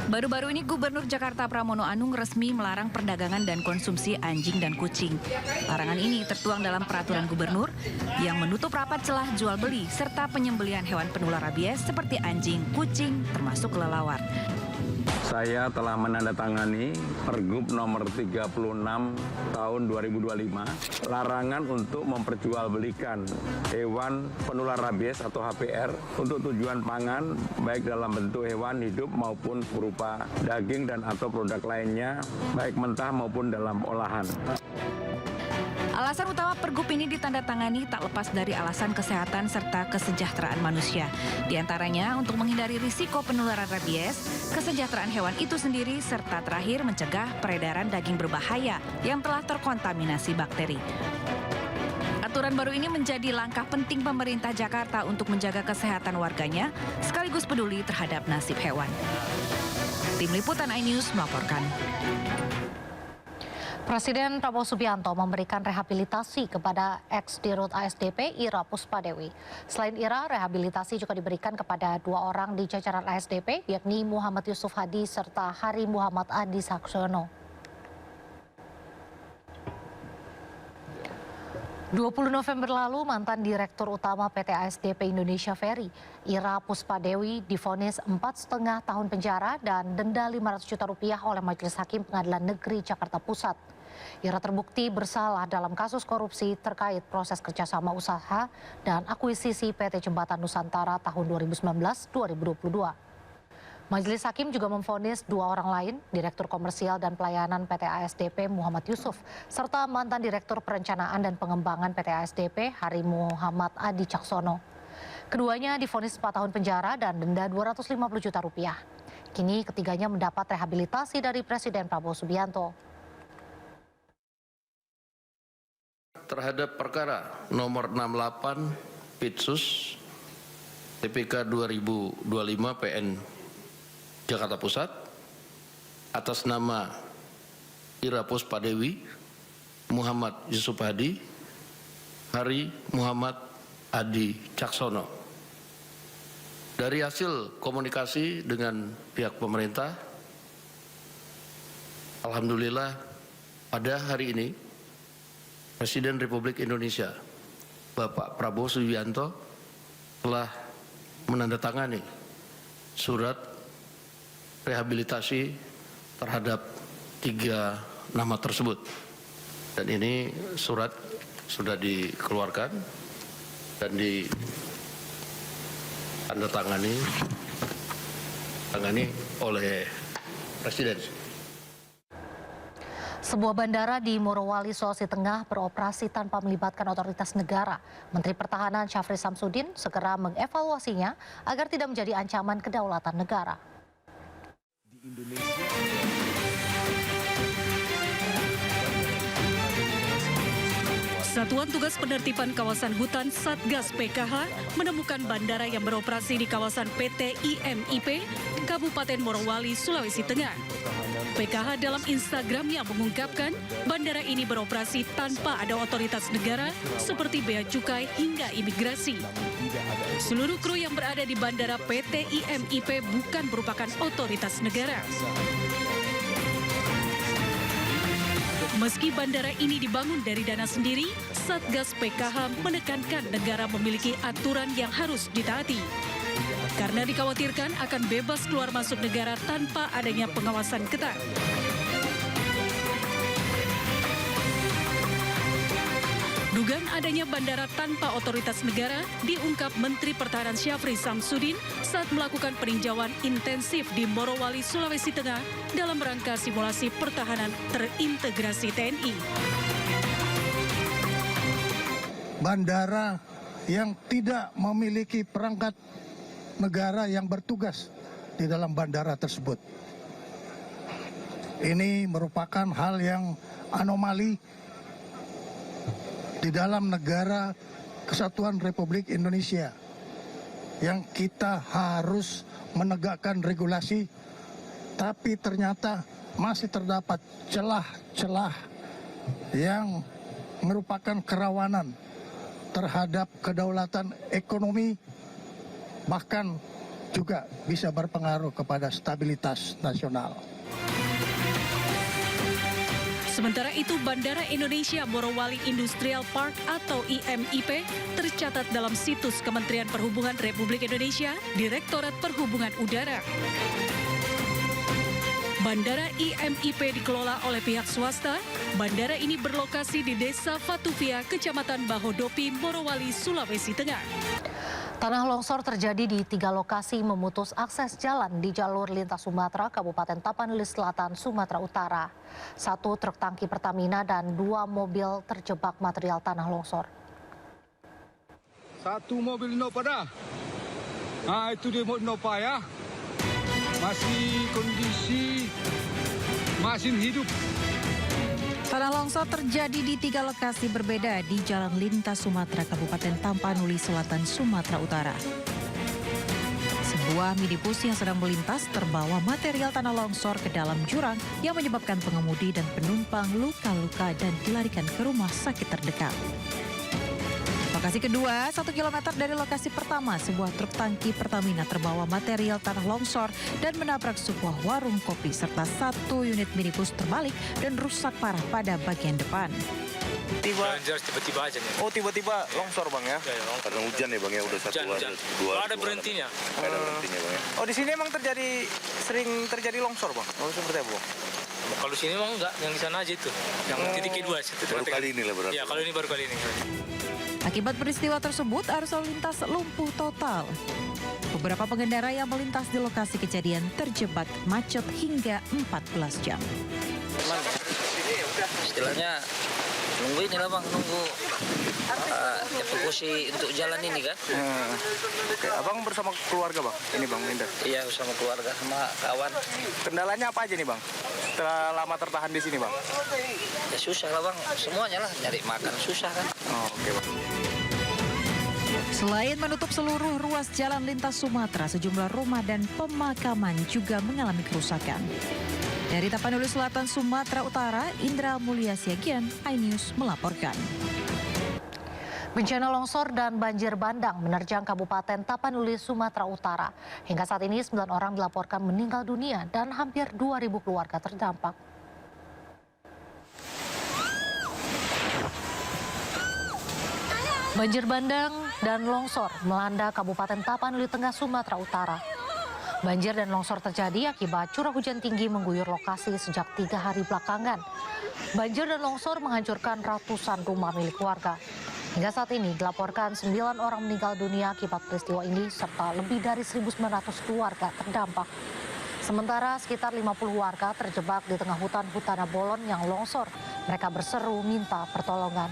Baru-baru ini Gubernur Jakarta Pramono Anung resmi melarang perdagangan dan konsumsi anjing dan kucing. Larangan ini tertuang dalam peraturan gubernur yang menutup rapat celah jual beli serta penyembelihan hewan penular rabies seperti anjing, kucing, termasuk kelelawar. Saya telah menandatangani Pergub nomor 36 tahun 2025, larangan untuk memperjualbelikan hewan penular rabies atau HPR untuk tujuan pangan, baik dalam bentuk hewan hidup maupun berupa daging dan atau produk lainnya, baik mentah maupun dalam olahan. Alasan utama Pergub ini ditandatangani tak lepas dari alasan kesehatan serta kesejahteraan manusia. Di antaranya untuk menghindari risiko penularan rabies, kesejahteraan hewan itu sendiri, serta terakhir mencegah peredaran daging berbahaya yang telah terkontaminasi bakteri. Aturan baru ini menjadi langkah penting pemerintah Jakarta untuk menjaga kesehatan warganya, sekaligus peduli terhadap nasib hewan. Tim Liputan iNews melaporkan. Presiden Prabowo Subianto memberikan rehabilitasi kepada ex-Dirut ASDP Ira Puspadewi. Selain Ira, rehabilitasi juga diberikan kepada 2 orang di jajaran ASDP, yakni Muhammad Yusuf Hadi serta Hari Muhammad Adi Caksono. 20 November lalu, mantan Direktur Utama PT ASDP Indonesia Ferry, Ira Puspadewi, divonis 4,5 tahun penjara dan denda Rp500 juta oleh Majelis Hakim Pengadilan Negeri Jakarta Pusat. Ira terbukti bersalah dalam kasus korupsi terkait proses kerjasama usaha dan akuisisi PT Jembatan Nusantara tahun 2019-2022. Majelis Hakim juga memvonis 2 orang lain, Direktur Komersial dan Pelayanan PT ASDP Muhammad Yusuf, serta mantan Direktur Perencanaan dan Pengembangan PT ASDP Hari Muhammad Adi Caksono. Keduanya divonis 4 tahun penjara dan denda Rp250 juta. Kini ketiganya mendapat rehabilitasi dari Presiden Prabowo Subianto. Terhadap perkara nomor 68 Pitsus TPK 2025 PN Jakarta Pusat atas nama Ira Puspadewi, Muhammad Yusuf Hadi, Hari Muhammad Adi Caksono. Dari hasil komunikasi dengan pihak pemerintah, alhamdulillah pada hari ini Presiden Republik Indonesia Bapak Prabowo Subianto telah menandatangani surat rehabilitasi terhadap 3 nama tersebut. Dan ini surat sudah dikeluarkan dan ditandatangani oleh Presiden. Sebuah bandara di Morowali, Sulawesi Tengah beroperasi tanpa melibatkan otoritas negara. Menteri Pertahanan Syafri Samsudin segera mengevaluasinya agar tidak menjadi ancaman kedaulatan negara. Satuan Tugas Penertiban Kawasan Hutan Satgas PKH menemukan bandara yang beroperasi di kawasan PT IMIP, Kabupaten Morowali, Sulawesi Tengah. PKH dalam Instagramnya mengungkapkan bandara ini beroperasi tanpa ada otoritas negara seperti bea cukai hingga imigrasi. Seluruh kru yang berada di bandara PT IMIP bukan merupakan otoritas negara. Meski bandara ini dibangun dari dana sendiri, Satgas PKH menekankan negara memiliki aturan yang harus ditaati. Karena dikhawatirkan akan bebas keluar masuk negara tanpa adanya pengawasan ketat. Dugaan adanya bandara tanpa otoritas negara diungkap Menteri Pertahanan Syafri Samsudin saat melakukan peninjauan intensif di Morowali, Sulawesi Tengah dalam rangka simulasi pertahanan terintegrasi TNI. Bandara yang tidak memiliki perangkat negara yang bertugas di dalam bandara tersebut. Ini merupakan hal yang anomali di dalam negara Kesatuan Republik Indonesia yang kita harus menegakkan regulasi, tapi ternyata masih terdapat celah-celah yang merupakan kerawanan terhadap kedaulatan ekonomi, bahkan juga bisa berpengaruh kepada stabilitas nasional. Sementara itu, Bandara Indonesia Morowali Industrial Park atau IMIP tercatat dalam situs Kementerian Perhubungan Republik Indonesia, Direktorat Perhubungan Udara. Bandara IMIP dikelola oleh pihak swasta. Bandara ini berlokasi di Desa Fatuvia, Kecamatan Bahodopi, Morowali, Sulawesi Tengah. Tanah longsor terjadi di 3 lokasi memutus akses jalan di jalur lintas Sumatera, Kabupaten Tapanuli Selatan, Sumatera Utara. 1 truk tangki Pertamina dan 2 mobil terjebak material tanah longsor. 1 mobil Innova dah. Itu dia Innova ya. Masih kondisi mesin hidup. Tanah longsor terjadi di 3 lokasi berbeda di Jalan Lintas Sumatera, Kabupaten Tapanuli Selatan, Sumatera Utara. Sebuah minibus yang sedang melintas terbawa material tanah longsor ke dalam jurang yang menyebabkan pengemudi dan penumpang luka-luka dan dilarikan ke rumah sakit terdekat. Lokasi kedua, 1 km dari lokasi pertama, sebuah truk tangki Pertamina terbawa material tanah longsor dan menabrak sebuah warung kopi serta 1 unit minibus terbalik dan rusak parah pada bagian depan. Tiba-tiba aja nih. Oh, tiba-tiba longsor Bang ya? Ya, longsor. Karena hujan ya Bang ya, udah satu hari. Dua ada berhentinya. Ada berhentinya Bang ya. Oh, di sini emang sering terjadi longsor Bang? Oh, seperti apa Bang? Kalau di sini emang enggak, yang di sana aja itu. Yang titik kedua. Baru kali ini lah berarti. Ya, kalau ini baru kali ini. Akibat peristiwa tersebut, arus lalu lintas lumpuh total. Beberapa pengendara yang melintas di lokasi kejadian terjebak macet hingga 14 jam. Istilahnya nunggu ini lah Bang, nunggu evakuasi untuk jalan ini kan. Oke, Abang bersama keluarga Bang? Ini Bang Linda? Iya, bersama keluarga sama kawan. Kendalanya apa aja nih Bang? Setelah lama tertahan di sini Bang? Ya susah lah Bang, semuanya lah, nyari makan susah kan. Oh, oke Bang. Selain menutup seluruh ruas jalan lintas Sumatera, sejumlah rumah dan pemakaman juga mengalami kerusakan. Dari Tapanuli Selatan, Sumatera Utara, Indra Mulia Siagian, iNews melaporkan. Bencana longsor dan banjir bandang menerjang Kabupaten Tapanuli, Sumatera Utara. Hingga saat ini 9 orang dilaporkan meninggal dunia dan hampir 2.000 keluarga terdampak. Banjir bandang dan longsor melanda Kabupaten Tapanuli Tengah, Sumatera Utara. Banjir dan longsor terjadi akibat curah hujan tinggi mengguyur lokasi sejak 3 hari belakangan. Banjir dan longsor menghancurkan ratusan rumah milik warga. Hingga saat ini dilaporkan 9 orang meninggal dunia akibat peristiwa ini serta lebih dari 1.900 keluarga terdampak. Sementara sekitar 50 warga terjebak di tengah hutan Hutana Bolon yang longsor. Mereka berseru minta pertolongan.